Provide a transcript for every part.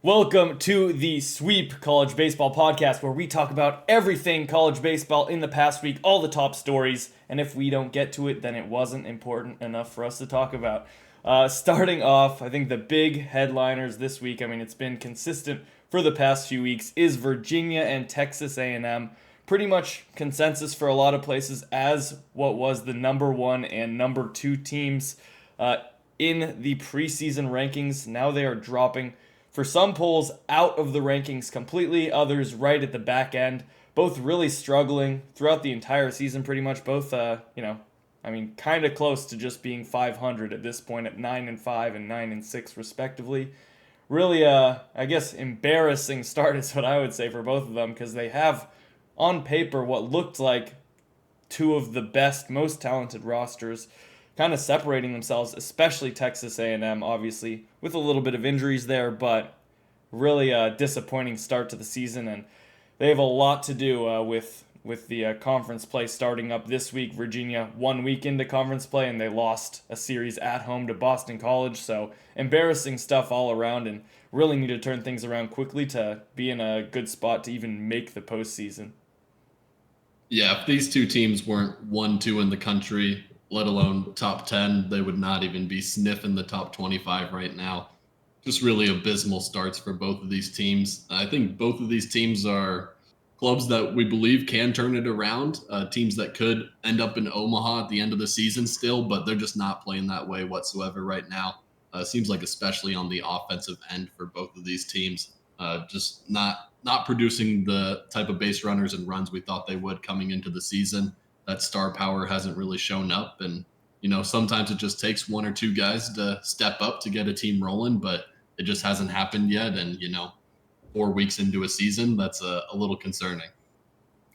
Welcome to the Sweep College Baseball Podcast, where we talk about everything college baseball in the past week, all the top stories, and if we don't get to it, then it wasn't important enough for us to talk about. Starting off, I think the big headliners this week, it's been consistent for the past few weeks, is Virginia and Texas A&M. Pretty much consensus for a lot of places as what was the number one and number two teams in the preseason rankings. Now they are dropping for some polls out of the rankings completely, others right at the back end. Both really struggling throughout the entire season, pretty much. Both, kind of close to just being 500 at this point at 9-5 and 9-6 respectively. Really, I guess embarrassing start is what I would say for both of them, because they have on paper what looked like two of the best, most talented rosters, kind of separating themselves, especially Texas A&M, obviously, with a little bit of injuries there, but really a disappointing start to the season, and they have a lot to do with the conference play starting up this week. Virginia 1 week into conference play, and they lost a series at home to Boston College, so embarrassing stuff all around, and really need to turn things around quickly to be in a good spot to even make the postseason. Yeah, if these two teams weren't 1-2 in the country, let alone top 10, they would not even be sniffing the top 25 right now. Just really abysmal starts for both of these teams. I think both of these teams are clubs that we believe can turn it around, teams that could end up in Omaha at the end of the season still, but they're just not playing that way whatsoever right now. Seems like especially on the offensive end for both of these teams, just not producing the type of base runners and runs we thought they would coming into the season. That star power hasn't really shown up, and sometimes it just takes one or two guys to step up to get a team rolling, but it just hasn't happened yet. And 4 weeks into a season, that's a little concerning.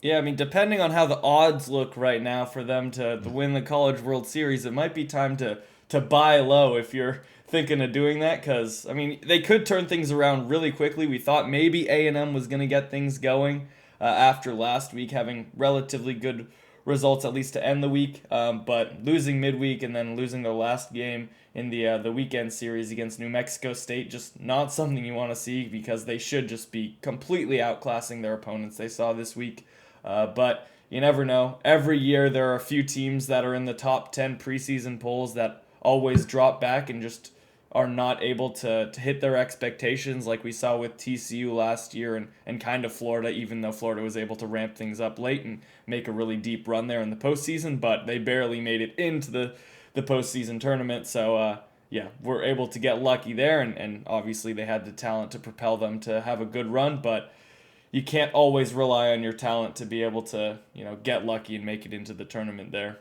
Yeah, depending on how the odds look right now for them to win the College World Series, it might be time to buy low if you're thinking of doing that, because they could turn things around really quickly. We thought maybe A&M was going to get things going after last week having relatively good results, at least to end the week, but losing midweek and then losing their last game in the weekend series against New Mexico State, just not something you want to see, because they should just be completely outclassing their opponents they saw this week. But you never know. Every year there are a few teams that are in the top 10 preseason polls that always drop back and just are not able to hit their expectations, like we saw with TCU last year, and kind of Florida, even though Florida was able to ramp things up late and make a really deep run there in the postseason, but they barely made it into the postseason tournament. So, yeah, we're able to get lucky there, and obviously they had the talent to propel them to have a good run, but you can't always rely on your talent to be able to, get lucky and make it into the tournament there.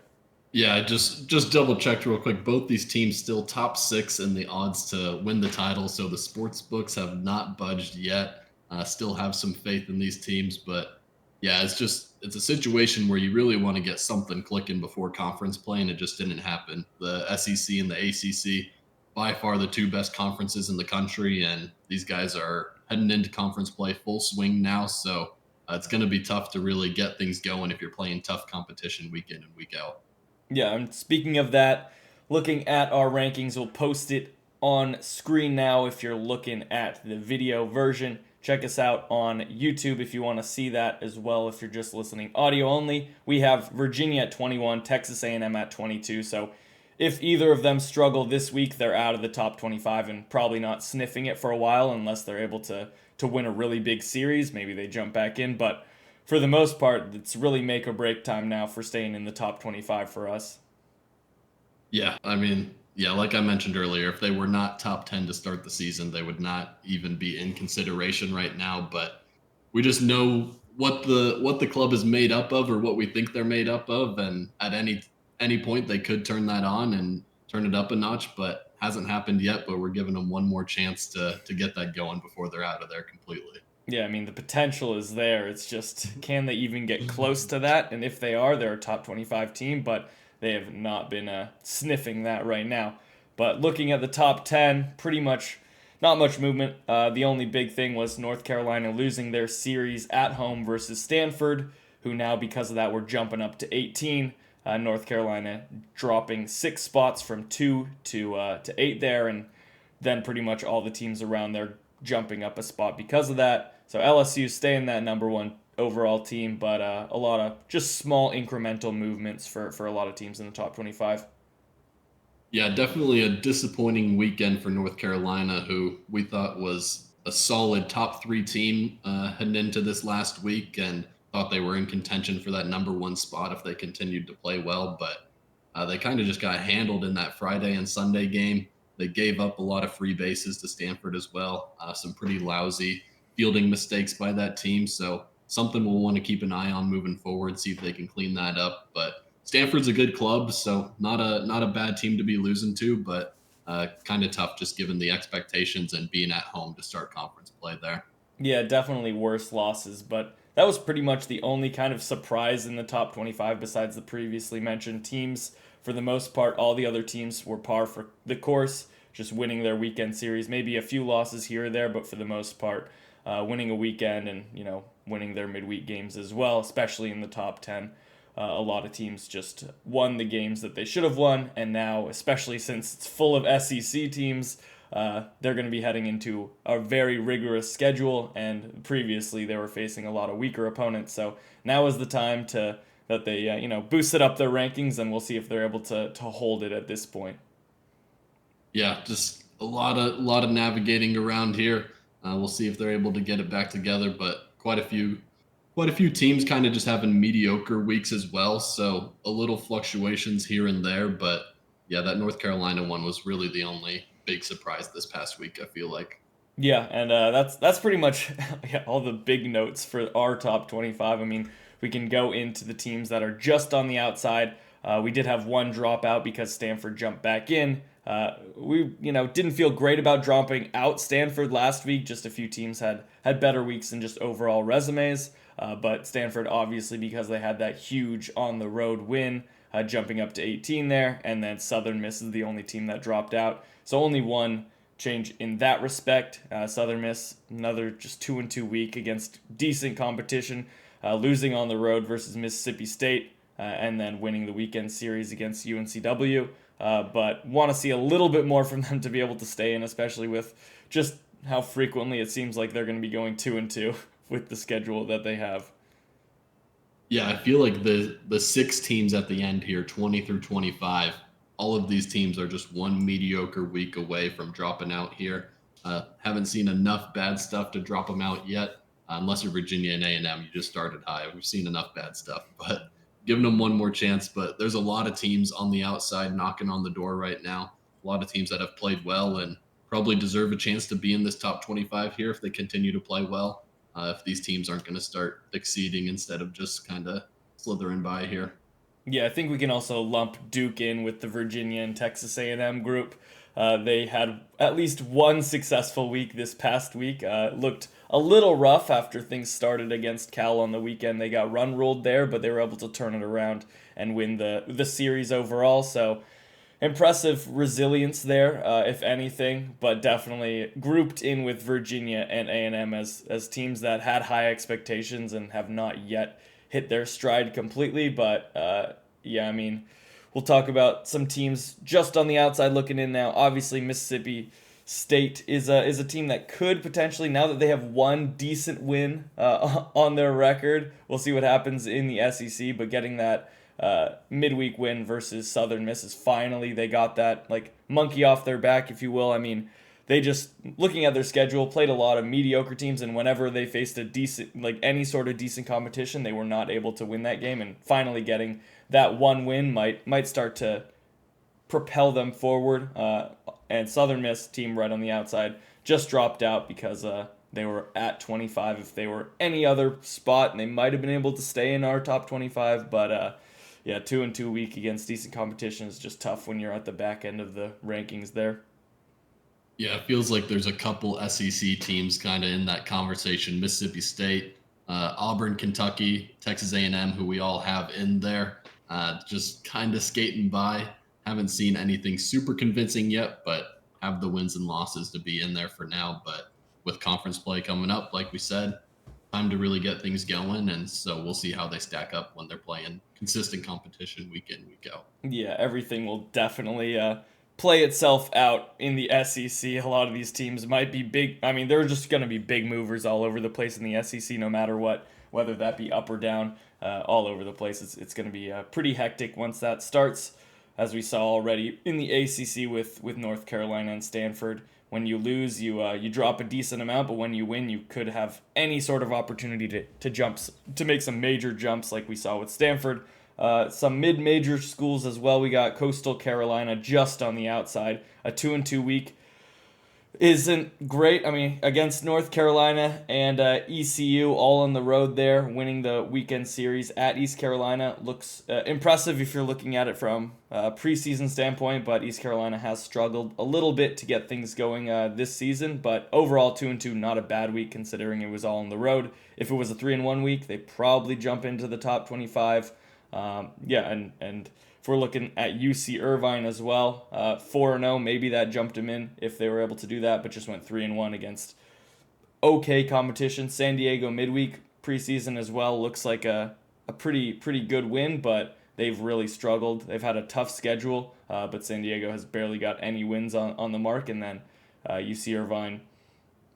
Yeah, I just double checked real quick. Both these teams still top six in the odds to win the title, so the sports books have not budged yet. Still have some faith in these teams, but yeah, it's a situation where you really want to get something clicking before conference play, and it just didn't happen. The SEC and the ACC, by far the two best conferences in the country, and these guys are heading into conference play full swing now. So it's going to be tough to really get things going if you're playing tough competition week in and week out. Yeah, and speaking of that, looking at our rankings, we'll post it on screen now if you're looking at the video version. Check us out on YouTube if you want to see that as well. If you're just listening audio only, we have Virginia at 21, Texas A&M at 22. So if either of them struggle this week, they're out of the top 25 and probably not sniffing it for a while unless they're able to win a really big series. Maybe they jump back in, but for the most part, it's really make or break time now for staying in the top 25 for us. Yeah, yeah, like I mentioned earlier, if they were not top 10 to start the season, they would not even be in consideration right now, but we just know what the club is made up of, or what we think they're made up of, and at any point they could turn that on and turn it up a notch, but hasn't happened yet, but we're giving them one more chance to get that going before they're out of there completely. Yeah, the potential is there. It's just, can they even get close to that? And if they are, they're a top 25 team, but they have not been sniffing that right now. But looking at the top 10, pretty much not much movement. The only big thing was North Carolina losing their series at home versus Stanford, who now, because of that, were jumping up to 18. North Carolina dropping 6 spots from 2 to 8 there, and then pretty much all the teams around there jumping up a spot because of that. So LSU staying that number one overall team, but a lot of just small incremental movements for a lot of teams in the top 25. Yeah, definitely a disappointing weekend for North Carolina, who we thought was a solid top three team heading into this last week, and thought they were in contention for that number one spot if they continued to play well. But they kind of just got handled in that Friday and Sunday game. They gave up a lot of free bases to Stanford as well. Some pretty lousy fielding mistakes by that team. So something we'll want to keep an eye on moving forward, see if they can clean that up. But Stanford's a good club, so not a bad team to be losing to, but kind of tough just given the expectations and being at home to start conference play there. Yeah, definitely worse losses, but that was pretty much the only kind of surprise in the top 25 besides the previously mentioned teams. For the most part, all the other teams were par for the course, just winning their weekend series. Maybe a few losses here or there, but for the most part, winning a weekend and, winning their midweek games as well, especially in the top 10. A lot of teams just won the games that they should have won, and now, especially since it's full of SEC teams, they're going to be heading into a very rigorous schedule, and previously they were facing a lot of weaker opponents. So now is the time that they boosted up their rankings, and we'll see if they're able to hold it at this point. Yeah, just a lot of navigating around here. We'll see if they're able to get it back together, but quite a few teams kind of just having mediocre weeks as well. So a little fluctuations here and there, but yeah, that North Carolina one was really the only big surprise this past week, I feel like. Yeah, and that's pretty much all the big notes for our top 25. I mean, we can go into the teams that are just on the outside. We did have one dropout because Stanford jumped back in. We didn't feel great about dropping out Stanford last week. Just a few teams had better weeks than just overall resumes. But Stanford, obviously, because they had that huge on the road win, jumping up to 18 there, and then Southern Miss is the only team that dropped out. So only one change in that respect. Southern Miss, another just 2-2 week against decent competition, losing on the road versus Mississippi State, and then winning the weekend series against UNCW. But want to see a little bit more from them to be able to stay in, especially with just how frequently it seems like they're going to be going 2-2 with the schedule that they have. Yeah, I feel like the six teams at the end here, 20 through 25, all of these teams are just one mediocre week away from dropping out here. Haven't seen enough bad stuff to drop them out yet, unless you're Virginia and A&M. You just started high. We've seen enough bad stuff, but giving them one more chance. But there's a lot of teams on the outside knocking on the door right now. A lot of teams that have played well and probably deserve a chance to be in this top 25 here if they continue to play well. If these teams aren't going to start exceeding instead of just kind of slithering by here. Yeah, I think we can also lump Duke in with the Virginia and Texas A&M group. They had at least one successful week this past week. Looked a little rough after things started against Cal on the weekend. They got run ruled there, but they were able to turn it around and win the series overall. So impressive resilience there, if anything, but definitely grouped in with Virginia and A&M as teams that had high expectations and have not yet hit their stride completely. But yeah, I mean, we'll talk about some teams just on the outside looking in now. Obviously, Mississippi State is a team that could potentially, now that they have one decent win on their record, we'll see what happens in the SEC, but getting that midweek win versus Southern Miss is finally, they got that like monkey off their back, if you will. I mean, they just, looking at their schedule, played a lot of mediocre teams, and whenever they faced a decent, like any sort of decent competition, they were not able to win that game, and finally getting that one win might start to propel them forward. And Southern Miss, team right on the outside, just dropped out because they were at 25. If they were any other spot, they might have been able to stay in our top 25, but yeah, 2-2 week against decent competition is just tough when you're at the back end of the rankings there. Yeah, it feels like there's a couple SEC teams kind of in that conversation. Mississippi State, Auburn, Kentucky, Texas A&M, who we all have in there, just kind of skating by. Haven't seen anything super convincing yet, but have the wins and losses to be in there for now. But with conference play coming up, like we said, time to really get things going. And so we'll see how they stack up when they're playing consistent competition week in, week out. Yeah, everything will definitely play itself out in the SEC. A lot of these teams might be big. I mean, they're just going to be big movers all over the place in the SEC, no matter what, whether that be up or down, all over the place. It's going to be pretty hectic once that starts, as we saw already in the ACC with North Carolina and Stanford. When you lose, you drop a decent amount, but when you win, you could have any sort of opportunity to make some major jumps, like we saw with Stanford. Some mid-major schools as well. We got Coastal Carolina just on the outside. A 2-2 week isn't great. I mean, against North Carolina and ECU all on the road there, winning the weekend series at East Carolina looks impressive if you're looking at it from a preseason standpoint, but East Carolina has struggled a little bit to get things going this season, but overall 2-2, not a bad week considering it was all on the road. If it was a 3-1 week, they probably jump into the top 25. And if we're looking at UC Irvine as well, 4-0, maybe that jumped them in if they were able to do that, but just went 3-1 against okay competition. San Diego midweek preseason as well looks like a pretty good win, but they've really struggled. They've had a tough schedule, but San Diego has barely got any wins on the mark, and then UC Irvine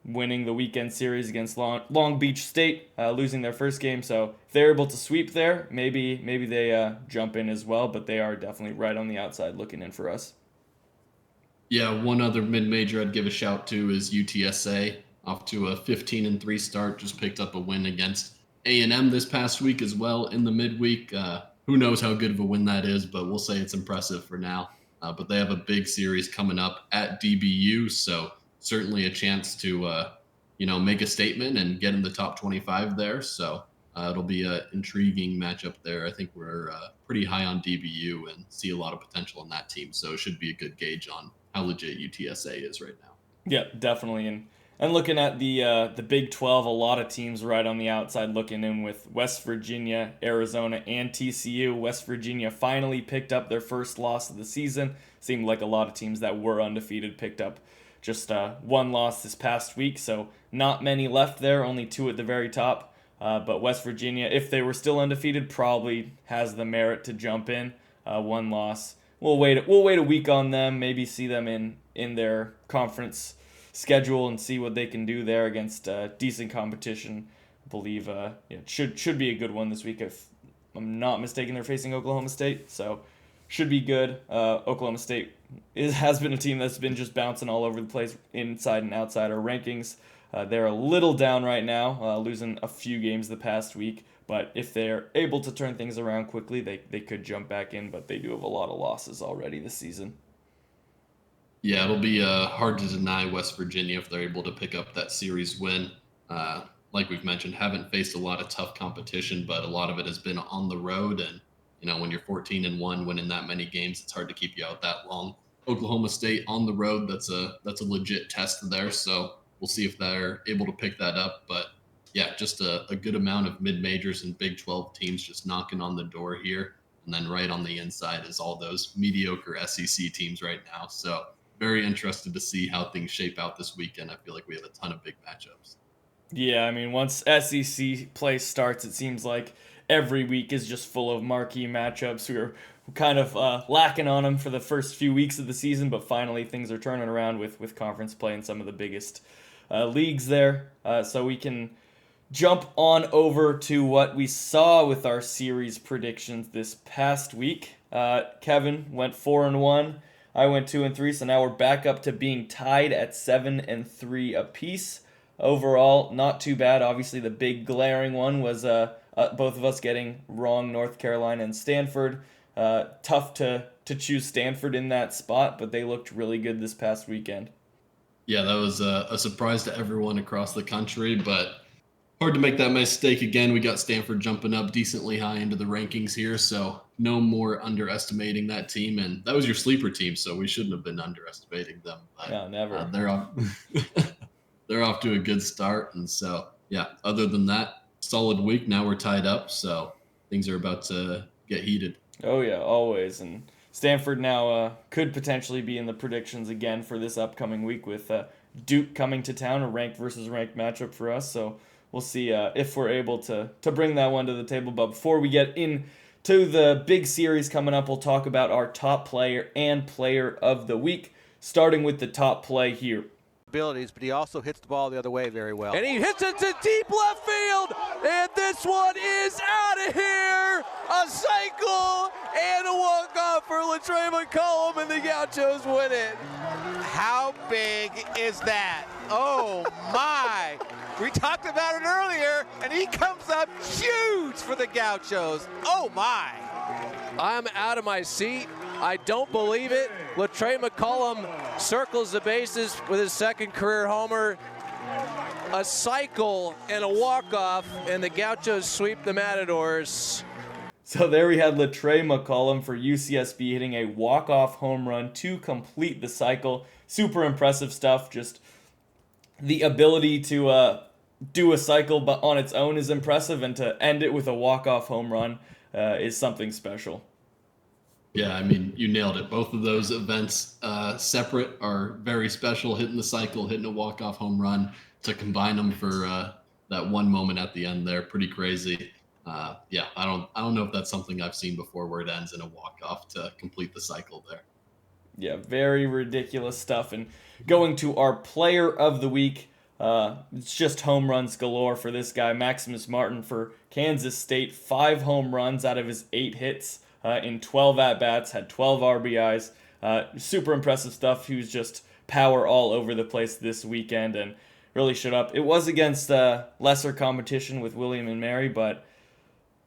winning the weekend series against Long Beach State, losing their first game. So if they're able to sweep there, maybe they jump in as well, but they are definitely right on the outside looking in for us. Yeah, one other mid-major I'd give a shout to is UTSA, off to a 15-3 start, just picked up a win against A&M this past week as well in the midweek. Who knows how good of a win that is, but we'll say it's impressive for now. But they have a big series coming up at DBU, so certainly a chance to make a statement and get in the top 25 there. So it'll be an intriguing matchup there. I think we're pretty high on DBU and see a lot of potential in that team. So it should be a good gauge on how legit UTSA is right now. Yeah, definitely. And looking at the Big 12, a lot of teams right on the outside looking in with West Virginia, Arizona, and TCU. West Virginia finally picked up their first loss of the season. Seemed like a lot of teams that were undefeated picked up just one loss this past week, so not many left there, only two at the very top. But West Virginia, if they were still undefeated, probably has the merit to jump in. One loss. We'll wait a week on them, maybe see them in their conference schedule and see what they can do there against decent competition. I believe it should be a good one this week. If I'm not mistaken, they're facing Oklahoma State, so should be good. Oklahoma State has been a team that's been just bouncing all over the place inside and outside our rankings. They're a little down right now, losing a few games the past week. But if they're able to turn things around quickly, they could jump back in. But they do have a lot of losses already this season. Yeah, it'll be hard to deny West Virginia if they're able to pick up that series win. Like we've mentioned, haven't faced a lot of tough competition, but a lot of it has been on the road. And when you're 14-1, winning that many games, it's hard to keep you out that long. Oklahoma State on the road, that's a legit test there. So we'll see if they're able to pick that up. But yeah, just a good amount of mid-majors and Big 12 teams just knocking on the door here. And then right on the inside is all those mediocre SEC teams right now. So very interested to see how things shape out this weekend. I feel like we have a ton of big matchups. Yeah, I mean, once SEC play starts, it seems like every week is just full of marquee matchups. We were kind of lacking on them for the first few weeks of the season, but finally things are turning around with conference play in some of the biggest leagues there. So we can jump on over to what we saw with our series predictions this past week. Kevin went 4-1. I went 2-3, so now we're back up to being tied at 7-3 apiece. Overall, not too bad. Obviously, the big glaring one was both of us getting wrong North Carolina and Stanford. Tough to choose Stanford in that spot, but they looked really good this past weekend. Yeah, that was a surprise to everyone across the country, but hard to make that mistake again. We got Stanford jumping up decently high into the rankings here, so no more underestimating that team. And that was your sleeper team, so we shouldn't have been underestimating them. But, no, never. They're off to a good start, and so yeah. Other than that, solid week. Now we're tied up, so things are about to get heated. Oh yeah, always. And Stanford now could potentially be in the predictions again for this upcoming week with Duke coming to town, a ranked versus ranked matchup for us. So we'll see if we're able to bring that one to the table. But before we get in to the big series coming up, we'll talk about our top player and player of the week, starting with the top play here. Abilities, but he also hits the ball the other way very well. And he hits it to deep left field, and this one is out of here. A cycle and a walk-off for Latrey McCollum, and the Gauchos win it. How big is that? Oh my! We talked about it earlier, and he comes up huge for the Gauchos. Oh my! I'm out of my seat. I don't believe it. Latrey McCollum circles the bases with his second career homer. A cycle and a walk-off, and the Gauchos sweep the Matadors. So there we had Latrey McCollum for UCSB hitting a walk-off home run to complete the cycle. Super impressive stuff. Just the ability to do a cycle but on its own is impressive, and to end it with a walk-off home run is something special. Yeah, I mean, you nailed it. Both of those events separate are very special. Hitting the cycle, hitting a walk-off home run, to combine them for that one moment at the end there, pretty crazy. Yeah, I don't know if that's something I've seen before, where it ends in a walk-off to complete the cycle there. Yeah, very ridiculous stuff. And going to our player of the week, it's just home runs galore for this guy, Maximus Martin for Kansas State. 5 home runs out of his 8 hits. In 12 at-bats, had 12 RBIs. Super impressive stuff. He was just power all over the place this weekend and really showed up. It was against lesser competition with William and Mary, but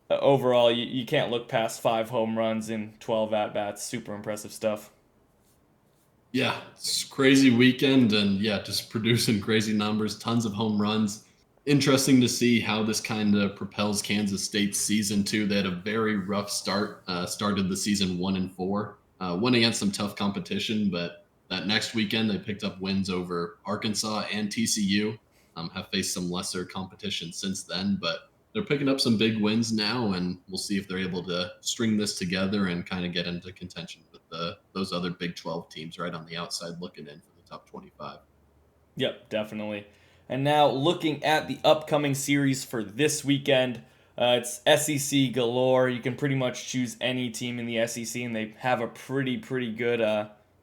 overall, you can't look past 5 home runs in 12 at-bats. Super impressive stuff. Yeah, it's a crazy weekend, and yeah, just producing crazy numbers, tons of home runs. Interesting to see how this kind of propels Kansas State's season too. They had a very rough start. Started the season 1-4. Went against some tough competition, but that next weekend they picked up wins over Arkansas and TCU. Have faced some lesser competition since then, but they're picking up some big wins now, and we'll see if they're able to string this together and kind of get into contention with those other Big 12 teams right on the outside looking in for the top 25. Yep, definitely. And now looking at the upcoming series for this weekend, it's SEC galore. You can pretty much choose any team in the SEC, and they have a pretty good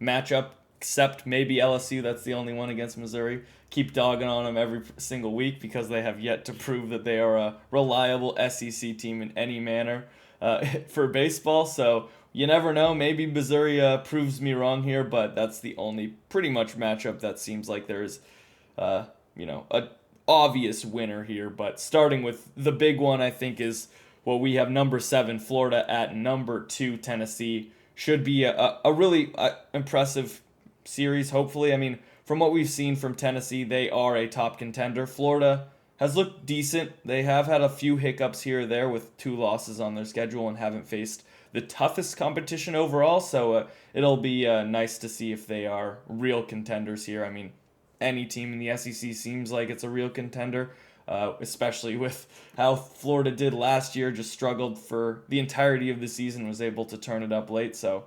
matchup, except maybe LSU. That's the only one against Missouri. Keep dogging on them every single week because they have yet to prove that they are a reliable SEC team in any manner for baseball. So you never know. Maybe Missouri proves me wrong here, but that's the only pretty much matchup that seems like there's an obvious winner here. But starting with the big one, I think, is what we have: number 7 Florida at number 2 Tennessee. Should be a really impressive series, hopefully. I mean, from what we've seen from Tennessee, they are a top contender. Florida has looked decent. They have had a few hiccups here or there with 2 losses on their schedule and haven't faced the toughest competition overall. So it'll be nice to see if they are real contenders here. I mean, any team in the SEC seems like it's a real contender, especially with how Florida did last year, just struggled for the entirety of the season, was able to turn it up late. So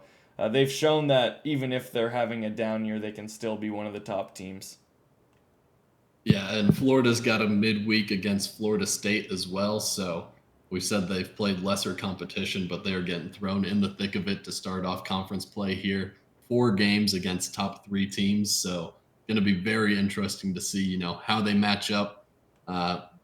they've shown that even if they're having a down year, they can still be one of the top teams. Yeah, and Florida's got a midweek against Florida State as well. So we said they've played lesser competition, but they are getting thrown in the thick of it to start off conference play here. 4 games against top 3 teams. So going to be very interesting to see, how they match up.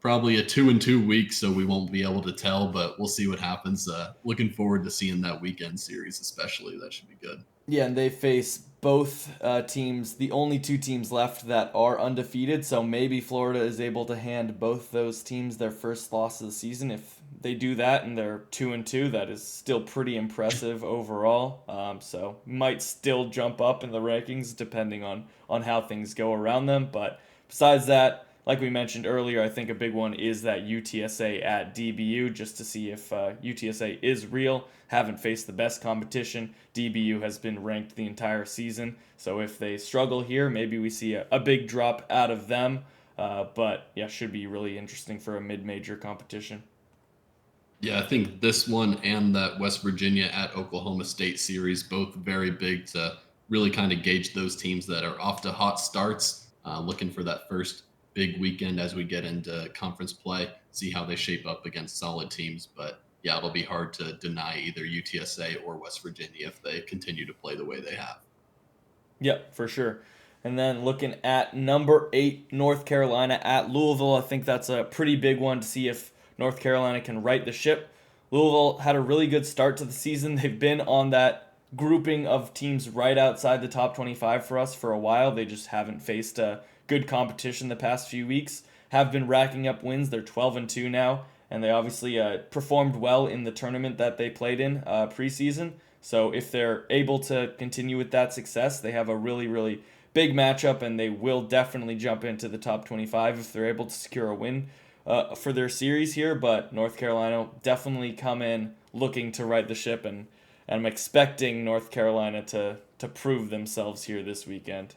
Probably a 2-2 week, so we won't be able to tell, but we'll see what happens. Looking forward to seeing that weekend series, especially. That should be good. Yeah, and they face both teams, the only 2 teams left that are undefeated, so maybe Florida is able to hand both those teams their first loss of the season. If they do that and they're 2-2, that is still pretty impressive overall. So might still jump up in the rankings depending on how things go around them. But besides that, like we mentioned earlier, I think a big one is that UTSA at DBU, just to see if UTSA is real. Haven't faced the best competition. DBU has been ranked the entire season. So if they struggle here, maybe we see a big drop out of them. But yeah, should be really interesting for a mid-major competition. Yeah, I think this one and that West Virginia at Oklahoma State series, both very big to really kind of gauge those teams that are off to hot starts, looking for that first big weekend as we get into conference play, see how they shape up against solid teams. But yeah, it'll be hard to deny either UTSA or West Virginia if they continue to play the way they have. Yep, for sure. And then looking at number 8, North Carolina at Louisville, I think that's a pretty big one to see if North Carolina can right the ship. Louisville had a really good start to the season. They've been on that grouping of teams right outside the top 25 for us for a while. They just haven't faced a good competition the past few weeks. Have been racking up wins. They're 12-2 now, and they obviously performed well in the tournament that they played in preseason. So if they're able to continue with that success, they have a really, really big matchup, and they will definitely jump into the top 25 if they're able to secure a win for their series here. But North Carolina definitely come in looking to right the ship, and I'm expecting North Carolina to prove themselves here this weekend.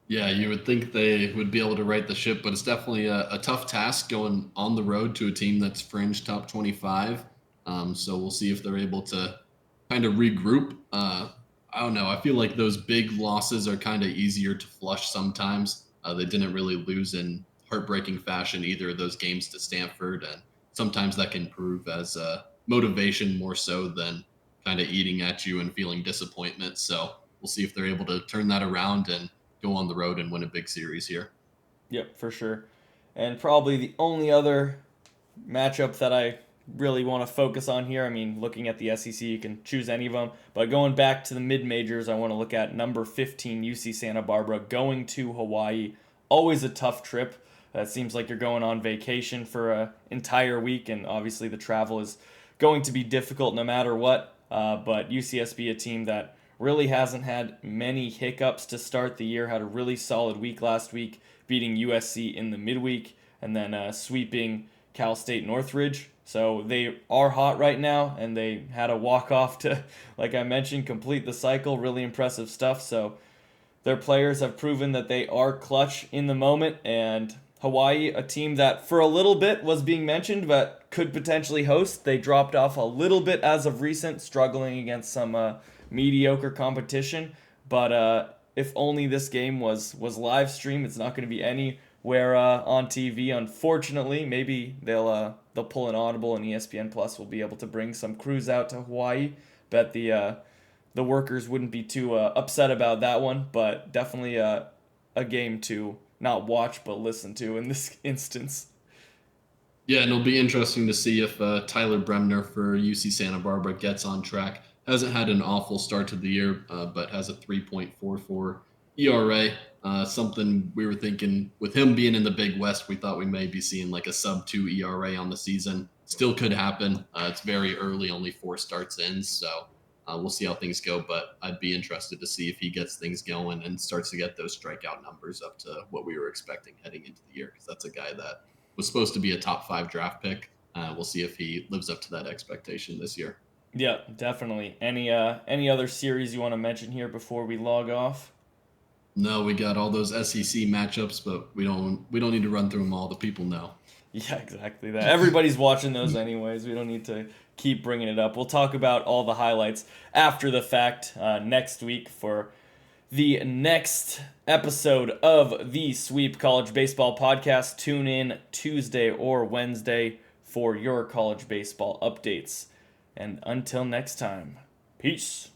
Yeah, you would think they would be able to right the ship, but it's definitely a tough task going on the road to a team that's fringe top 25. So we'll see if they're able to kind of regroup. I don't know. I feel like those big losses are kind of easier to flush sometimes. They didn't really lose in heartbreaking fashion either of those games to Stanford, and sometimes that can prove as motivation more so than kind of eating at you and feeling disappointment. So we'll see if they're able to turn that around and go on the road and win a big series here. Yep, for sure. And probably the only other matchup that I really want to focus on here, I mean, looking at the SEC, you can choose any of them, but going back to the mid-majors, I want to look at number 15, UC Santa Barbara, going to Hawaii. Always a tough trip. It seems like you're going on vacation for an entire week, and obviously the travel is going to be difficult no matter what. But UCSB, a team that really hasn't had many hiccups to start the year, had a really solid week last week, beating USC in the midweek, and then sweeping Cal State Northridge. So they are hot right now, and they had a walk-off to, like I mentioned, complete the cycle. Really impressive stuff. So their players have proven that they are clutch in the moment, and Hawaii, a team that for a little bit was being mentioned but could potentially host. They dropped off a little bit as of recent, struggling against some mediocre competition. But if only this game was live streamed, it's not going to be anywhere on TV. Unfortunately, maybe they'll pull an audible, and ESPN Plus will be able to bring some crews out to Hawaii. Bet the workers wouldn't be too upset about that one, but definitely a game to not watch but listen to in this instance. Yeah, and it'll be interesting to see if Tyler Bremner for UC Santa Barbara gets on track. Hasn't had an awful start to the year, but has a 3.44 ERA. Something we were thinking with him being in the Big West, we thought we may be seeing like a sub-2 ERA on the season. Still could happen. It's very early, only 4 starts in, so we'll see how things go. But I'd be interested to see if he gets things going and starts to get those strikeout numbers up to what we were expecting heading into the year, because that's a guy that was supposed to be a top 5 draft pick. We'll see if he lives up to that expectation this year. Yeah, definitely. Any other series you want to mention here before we log off? No, we got all those SEC matchups, but we don't need to run through them all. The people know. Yeah, exactly that. Everybody's watching those anyways. We don't need to keep bringing it up. We'll talk about all the highlights after the fact next week for the next episode of the Sweep College Baseball Podcast. Tune in Tuesday or Wednesday for your college baseball updates. And until next time, peace.